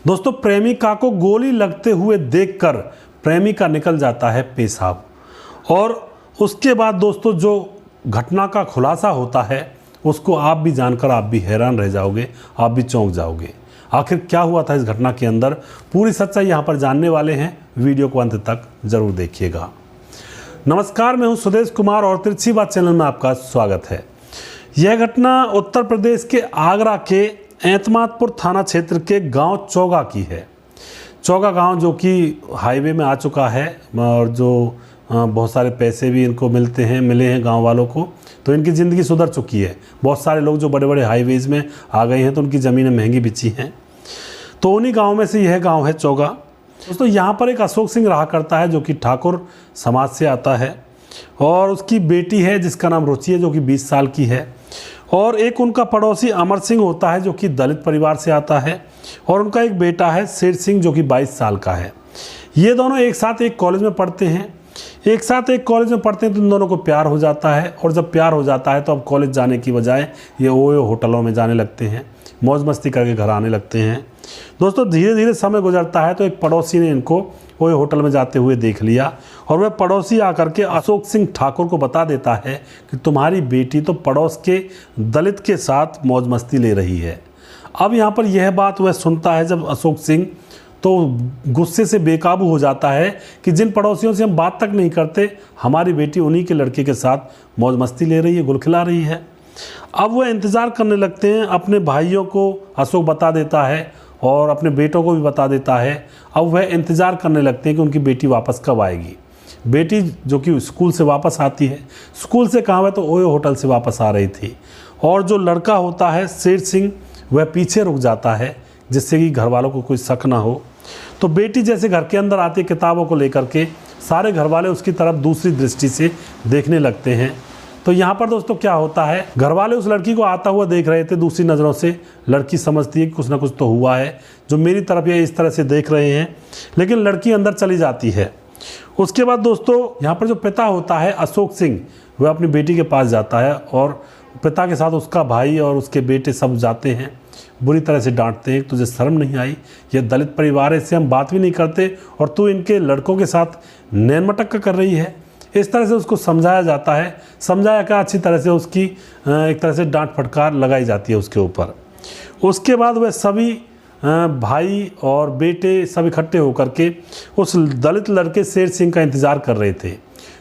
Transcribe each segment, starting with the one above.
दोस्तों, प्रेमिका को गोली लगते हुए देखकर प्रेमिका निकल जाता है पेशाब। और उसके बाद दोस्तों जो घटना का खुलासा होता है उसको आप भी जानकर आप भी हैरान रह जाओगे, आप भी चौंक जाओगे। आखिर क्या हुआ था इस घटना के अंदर, पूरी सच्चाई यहाँ पर जानने वाले हैं। वीडियो को अंत तक जरूर देखिएगा। नमस्कार, मैं हूँ सुदेश कुमार और तिरछी बात चैनल में आपका स्वागत है। यह घटना उत्तर प्रदेश के आगरा के एतमादपुर थाना क्षेत्र के गांव चौगा की है। चौगा गांव जो कि हाईवे में आ चुका है और जो बहुत सारे पैसे भी इनको मिले हैं गांव वालों को, तो इनकी ज़िंदगी सुधर चुकी है। बहुत सारे लोग जो बड़े बड़े हाईवेज़ में आ गए हैं तो उनकी ज़मीनें महंगी बिची हैं। तो उन्हीं गाँव में से यह गाँव है चौगा। दोस्तों, यहाँ पर एक अशोक सिंह रहा करता है जो कि ठाकुर समाज से आता है, और उसकी बेटी है जिसका नाम रुचि है जो कि 20 साल की है, और एक उनका पड़ोसी अमर सिंह होता है जो कि दलित परिवार से आता है, और उनका एक बेटा है शेर सिंह जो कि 22 साल का है। ये दोनों एक साथ एक कॉलेज में पढ़ते हैं। तो इन दोनों को प्यार हो जाता है, और जब प्यार हो जाता है तो अब कॉलेज जाने की बजाय ये ओयो होटलों में जाने लगते हैं, मौज मस्ती करके घर आने लगते हैं। दोस्तों, धीरे धीरे समय गुजरता है तो एक पड़ोसी ने इनको ओयो होटल में जाते हुए देख लिया, और वह पड़ोसी आकर के अशोक सिंह ठाकुर को बता देता है कि तुम्हारी बेटी तो पड़ोस के दलित के साथ मौज मस्ती ले रही है। अब यहाँ पर यह बात वह सुनता है जब अशोक सिंह, तो गुस्से से बेकाबू हो जाता है कि जिन पड़ोसियों से हम बात तक नहीं करते, हमारी बेटी उन्हीं के लड़के के साथ मौज मस्ती ले रही है, गुल खिला रही है। अब वह इंतज़ार करने लगते हैं। अपने भाइयों को अशोक बता देता है और अपने बेटों को भी बता देता है। अब वह इंतज़ार करने लगते हैं कि उनकी बेटी वापस कब आएगी। बेटी जो कि स्कूल से वापस आती है, स्कूल से कहाँ है तो ओयो होटल से वापस आ रही थी। और जो लड़का होता है शेर सिंह, वह पीछे रुक जाता है जिससे कि घर वालों को कोई शक ना हो। तो बेटी जैसे घर के अंदर आती है किताबों को लेकर के, सारे घर वाले उसकी तरफ दूसरी दृष्टि से देखने लगते हैं। तो यहाँ पर दोस्तों क्या होता है, घर वाले उस लड़की को आता हुआ देख रहे थे दूसरी नज़रों से। लड़की समझती है कि कुछ ना कुछ तो हुआ है, जो मेरी तरफ ये इस तरह से देख रहे हैं, लेकिन लड़की अंदर चली जाती है। उसके बाद दोस्तों यहाँ पर जो पिता होता है अशोक सिंह, वह अपनी बेटी के पास जाता है, और पिता के साथ उसका भाई और उसके बेटे सब जाते हैं। बुरी तरह से डांटते हैं, तुझे शर्म नहीं आई, ये दलित परिवार है, इससे हम बात भी नहीं करते और तू इनके लड़कों के साथ नैन मटक्का कर रही है। इस तरह से उसको समझाया जाता है। समझाया क्या, अच्छी तरह से उसकी एक तरह से डांट फटकार लगाई जाती है उसके ऊपर। उसके बाद वह सभी भाई और बेटे सब इकट्ठे होकर के उस दलित लड़के शेर सिंह का इंतज़ार कर रहे थे।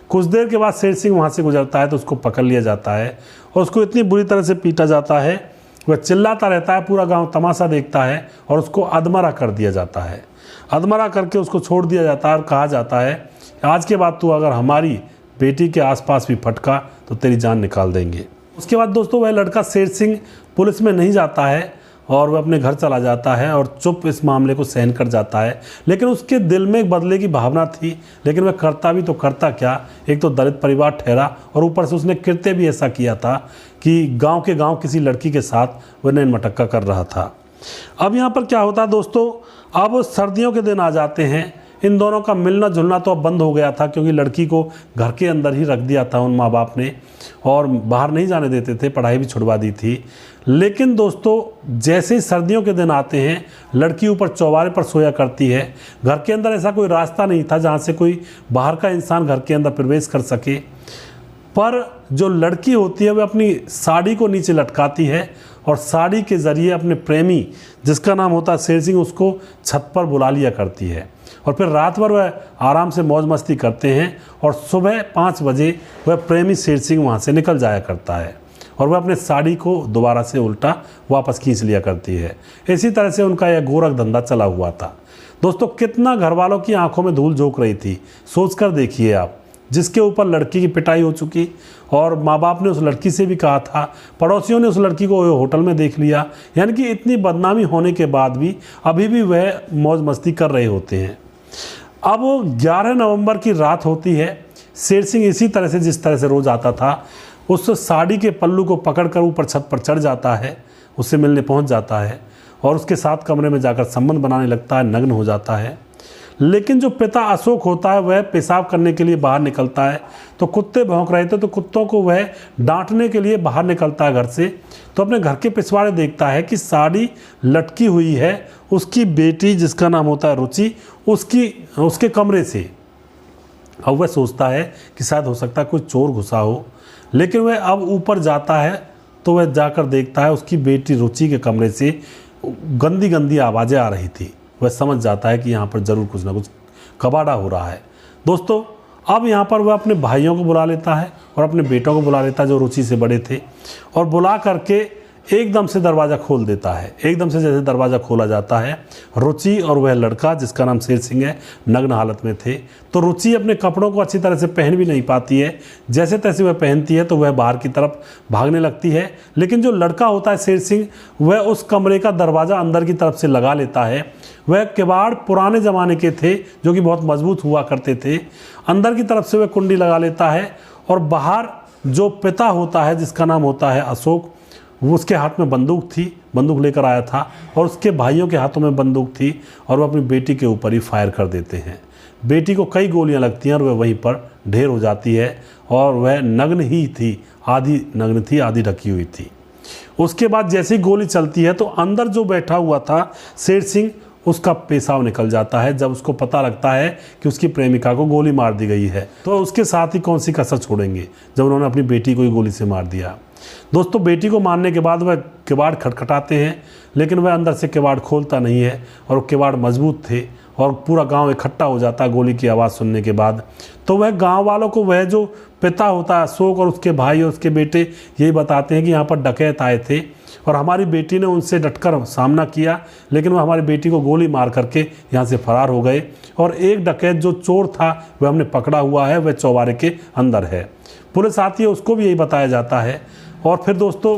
कुछ देर के बाद शेर सिंह वहाँ से गुजरता है तो उसको पकड़ लिया जाता है और उसको इतनी बुरी तरह से पीटा जाता है, वह चिल्लाता रहता है, पूरा गांव तमाशा देखता है और उसको अधमरा कर दिया जाता है। अधमरा करके उसको छोड़ दिया जाता है और कहा जाता है, आज के बाद तू अगर हमारी बेटी के आसपास भी फटका तो तेरी जान निकाल देंगे। उसके बाद दोस्तों वह लड़का शेर सिंह पुलिस में नहीं जाता है और वह अपने घर चला जाता है और चुप इस मामले को सहन कर जाता है। लेकिन उसके दिल में एक बदले की भावना थी, लेकिन वह करता भी तो करता क्या, एक तो दलित परिवार ठहरा और ऊपर से उसने कृत्य भी ऐसा किया था कि गांव के गांव किसी लड़की के साथ वह नैन मटक्का कर रहा था। अब यहाँ पर क्या होता है दोस्तों, अब सर्दियों के दिन आ जाते हैं। इन दोनों का मिलना जुलना तो अब बंद हो गया था क्योंकि लड़की को घर के अंदर ही रख दिया था उन माँ बाप ने, और बाहर नहीं जाने देते थे, पढ़ाई भी छुड़वा दी थी। लेकिन दोस्तों जैसे ही सर्दियों के दिन आते हैं, लड़की ऊपर चौबारे पर सोया करती है। घर के अंदर ऐसा कोई रास्ता नहीं था जहाँ से कोई बाहर का इंसान घर के अंदर प्रवेश कर सके, पर जो लड़की होती है वह अपनी साड़ी को नीचे लटकाती है और साड़ी के ज़रिए अपने प्रेमी जिसका नाम होता है शेर सिंह, उसको छत पर बुला लिया करती है। और फिर रात भर वह आराम से मौज मस्ती करते हैं और सुबह 5 बजे वह प्रेमी शेर सिंह वहाँ से निकल जाया करता है और वह अपने साड़ी को दोबारा से उल्टा वापस खींच लिया करती है। इसी तरह से उनका यह गोरख धंधा चला हुआ था। दोस्तों, कितना घर वालों की आंखों में धूल झोंक रही थी, सोचकर देखिए आप। जिसके ऊपर लड़की की पिटाई हो चुकी और माँ बाप ने उस लड़की से भी कहा था, पड़ोसियों ने उस लड़की को होटल में देख लिया, यानी कि इतनी बदनामी होने के बाद भी अभी भी वह मौज मस्ती कर रहे होते हैं। अब 11 नवंबर की रात होती है। शेर सिंह इसी तरह से जिस तरह से रोज आता था, उस साड़ी के पल्लू को पकड़कर ऊपर छत पर चढ़ जाता है, उससे मिलने पहुंच जाता है और उसके साथ कमरे में जाकर संबंध बनाने लगता है, नग्न हो जाता है। लेकिन जो पिता अशोक होता है वह पेशाब करने के लिए बाहर निकलता है। तो कुत्ते भौंक रहे थे, तो कुत्तों को वह डांटने के लिए बाहर निकलता है घर से। तो अपने घर के पिछवाड़े देखता है कि साड़ी लटकी हुई है उसकी बेटी जिसका नाम होता है रुचि, उसके कमरे से। अब वह सोचता है कि शायद हो सकता है कोई चोर घुसा हो, लेकिन वह अब ऊपर जाता है तो वह जाकर देखता है उसकी बेटी रुचि के कमरे से गंदी गंदी आवाज़ें आ रही थी। वह समझ जाता है कि यहाँ पर ज़रूर कुछ ना कुछ कबाड़ा हो रहा है। दोस्तों, अब यहाँ पर वह अपने भाइयों को बुला लेता है और अपने बेटों को बुला लेता है जो रुचि से बड़े थे, और बुला करके एकदम से दरवाज़ा खोल देता है। एकदम से जैसे दरवाज़ा खोला जाता है, रुचि और वह लड़का जिसका नाम शेर सिंह है नग्न हालत में थे। तो रुचि अपने कपड़ों को अच्छी तरह से पहन भी नहीं पाती है, जैसे तैसे वह पहनती है तो वह बाहर की तरफ भागने लगती है। लेकिन जो लड़का होता है शेर सिंह, वह उस कमरे का दरवाज़ा अंदर की तरफ से लगा लेता है। वह किवाड़ पुराने ज़माने के थे जो कि बहुत मजबूत हुआ करते थे। अंदर की तरफ से वह कुंडी लगा लेता है, और बाहर जो पिता होता है जिसका नाम होता है अशोक, वो उसके हाथ में बंदूक थी, बंदूक लेकर आया था, और उसके भाइयों के हाथों में बंदूक थी, और वो अपनी बेटी के ऊपर ही फायर कर देते हैं। बेटी को कई गोलियां लगती हैं और वह वहीं पर ढेर हो जाती है, और वह नग्न ही थी, आधी नग्न थी आधी ढकी हुई थी। उसके बाद जैसे ही गोली चलती है तो अंदर जो बैठा हुआ था शेर सिंह, उसका पेशाब निकल जाता है जब उसको पता लगता है कि उसकी प्रेमिका को गोली मार दी गई है। तो उसके साथ ही कौन सी कसर छोड़ेंगे जब उन्होंने अपनी बेटी को ही गोली से मार दिया। दोस्तों, बेटी को मारने के बाद वह किवाड़ खटखटाते हैं, लेकिन वह अंदर से किवाड़ खोलता नहीं है, और वो किवाड़ मजबूत थे, और पूरा गांव इकट्ठा हो जाता है गोली की आवाज़ सुनने के बाद। तो वह गांव वालों को वह जो पिता होता है अशोक और उसके भाई और उसके बेटे यही बताते हैं कि यहाँ पर डकैत आए थे, और हमारी बेटी ने उनसे डटकर सामना किया, लेकिन वह हमारी बेटी को गोली मार करके यहाँ से फरार हो गए। और एक डकैत जो चोर था वह हमने पकड़ा हुआ है, वह चौबारे के अंदर है। पुलिस आती है, उसको भी यही बताया जाता है। और फिर दोस्तों,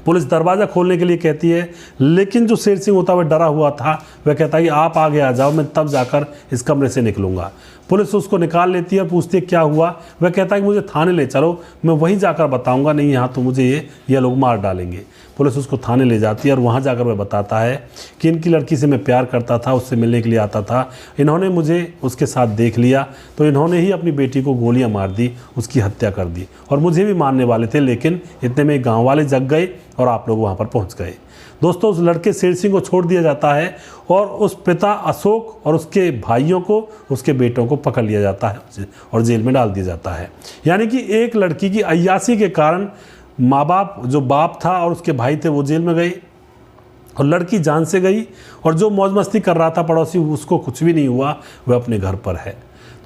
पुलिस दरवाज़ा खोलने के लिए कहती है, लेकिन जो शेर सिंह होता है वह डरा हुआ था। वह कहता है कि आप आगे आ जाओ, मैं तब जाकर इस कमरे से निकलूँगा। पुलिस उसको निकाल लेती है और पूछती है क्या हुआ। वह कहता है कि मुझे थाने ले चलो, मैं वहीं जाकर बताऊंगा, नहीं यहाँ तो मुझे ये लोग मार डालेंगे। पुलिस उसको थाने ले जाती है और वहाँ जाकर वह बताता है कि इनकी लड़की से मैं प्यार करता था, उससे मिलने के लिए आता था, इन्होंने मुझे उसके साथ देख लिया, तो इन्होंने ही अपनी बेटी को गोलियाँ मार दी, उसकी हत्या कर दी, और मुझे भी मारने वाले थे, लेकिन इतने में गाँव वाले जग गए और आप लोग वहाँ पर पहुँच गए। दोस्तों, उस लड़के शेर सिंह को छोड़ दिया जाता है, और उस पिता अशोक और उसके भाइयों को, उसके बेटों को पकड़ लिया जाता है और जेल में डाल दिया जाता है। यानी कि एक लड़की की अय्यासी के कारण माँ बाप, जो बाप था और उसके भाई थे, वो जेल में गए, और लड़की जान से गई, और जो मौज मस्ती कर रहा था पड़ोसी, उसको कुछ भी नहीं हुआ, वह अपने घर पर है।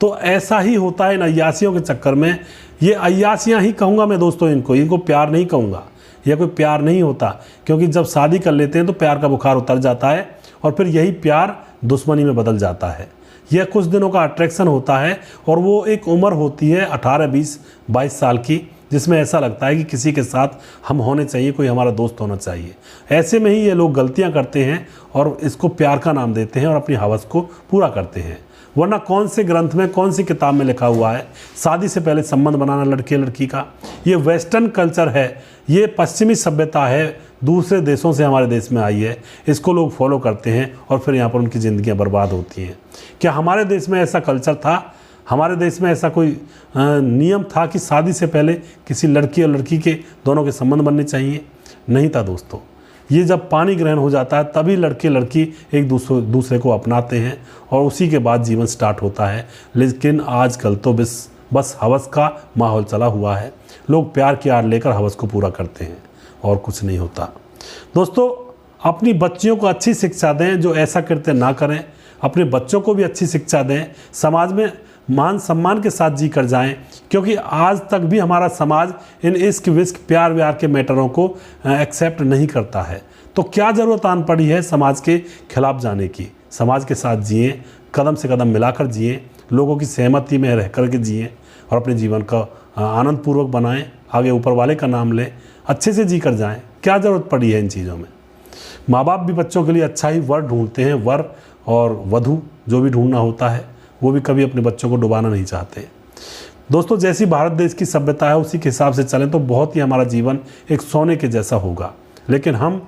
तो ऐसा ही होता है इन अय्यासियों के चक्कर में। ये अय्यासियाँ ही कहूँगा मैं दोस्तों, इनको प्यार नहीं कहूँगा, यह कोई प्यार नहीं होता, क्योंकि जब शादी कर लेते हैं तो प्यार का बुखार उतर जाता है, और फिर यही प्यार दुश्मनी में बदल जाता है। यह कुछ दिनों का अट्रैक्शन होता है, और वो एक उम्र होती है 18, 20, 22 साल की, जिसमें ऐसा लगता है कि किसी के साथ हम होने चाहिए, कोई हमारा दोस्त होना चाहिए। ऐसे में ही ये लोग गलतियां करते हैं और इसको प्यार का नाम देते हैं और अपनी हवस को पूरा करते हैं। वरना कौन से ग्रंथ में, कौन सी किताब में लिखा हुआ है शादी से पहले संबंध बनाना लड़के लड़की का? ये वेस्टर्न कल्चर है, ये पश्चिमी सभ्यता है, दूसरे देशों से हमारे देश में आई है, इसको लोग फॉलो करते हैं और फिर यहाँ पर उनकी ज़िंदगियाँ बर्बाद होती हैं। क्या हमारे देश में ऐसा कल्चर था? हमारे देश में ऐसा कोई नियम था कि शादी से पहले किसी लड़की और लड़की के दोनों के संबंध बनने चाहिए? नहीं था दोस्तों। ये जब पानी ग्रहण हो जाता है तभी लड़के लड़की एक दूसरे को अपनाते हैं और उसी के बाद जीवन स्टार्ट होता है। लेकिन आजकल तो बस हवस का माहौल चला हुआ है। लोग प्यार की आड़ लेकर हवस को पूरा करते हैं और कुछ नहीं होता। दोस्तों, अपनी बच्चियों को अच्छी शिक्षा दें, जो ऐसा कृत्य ना करें। अपने बच्चों को भी अच्छी शिक्षा दें, समाज में मान सम्मान के साथ जी कर जाएं, क्योंकि आज तक भी हमारा समाज इन इश्क विश्क प्यार व्यार के मैटरों को एक्सेप्ट नहीं करता है। तो क्या ज़रूरत आन पड़ी है समाज के खिलाफ जाने की? समाज के साथ जिए, कदम से कदम मिलाकर जिए, लोगों की सहमति में रह कर के जिए और अपने जीवन का आनंद पूर्वक बनाएं, आगे ऊपर वाले का नाम लें, अच्छे से जी कर जाएँ। क्या ज़रूरत पड़ी है इन चीज़ों में? माँ बाप भी बच्चों के लिए अच्छा ही वर ढूंढते हैं, वर और वधू जो भी ढूंढना होता है, वो भी कभी अपने बच्चों को डुबाना नहीं चाहते। दोस्तों, जैसी भारत देश की सभ्यता है उसी के हिसाब से चलें तो बहुत ही हमारा जीवन एक सोने के जैसा होगा। लेकिन हम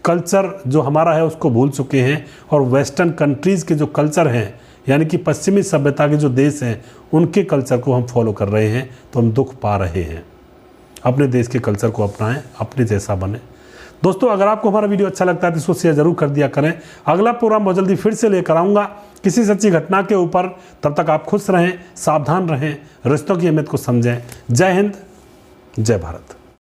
कल्चर जो हमारा है उसको भूल चुके हैं और वेस्टर्न कंट्रीज़ के जो कल्चर हैं यानी कि पश्चिमी सभ्यता के जो देश हैं उनके कल्चर को हम फॉलो कर रहे हैं, तो हम दुख पा रहे हैं। अपने देश के कल्चर को अपनाएं, अपने जैसा बने। दोस्तों, अगर आपको हमारा वीडियो अच्छा लगता है तो इसको शेयर जरूर कर दिया करें। अगला प्रोग्राम बहुत जल्दी फिर से लेकर आऊँगा किसी सच्ची घटना के ऊपर। तब तक आप खुश रहें, सावधान रहें, रिश्तों की अहमियत को समझें। जय हिंद, जय भारत।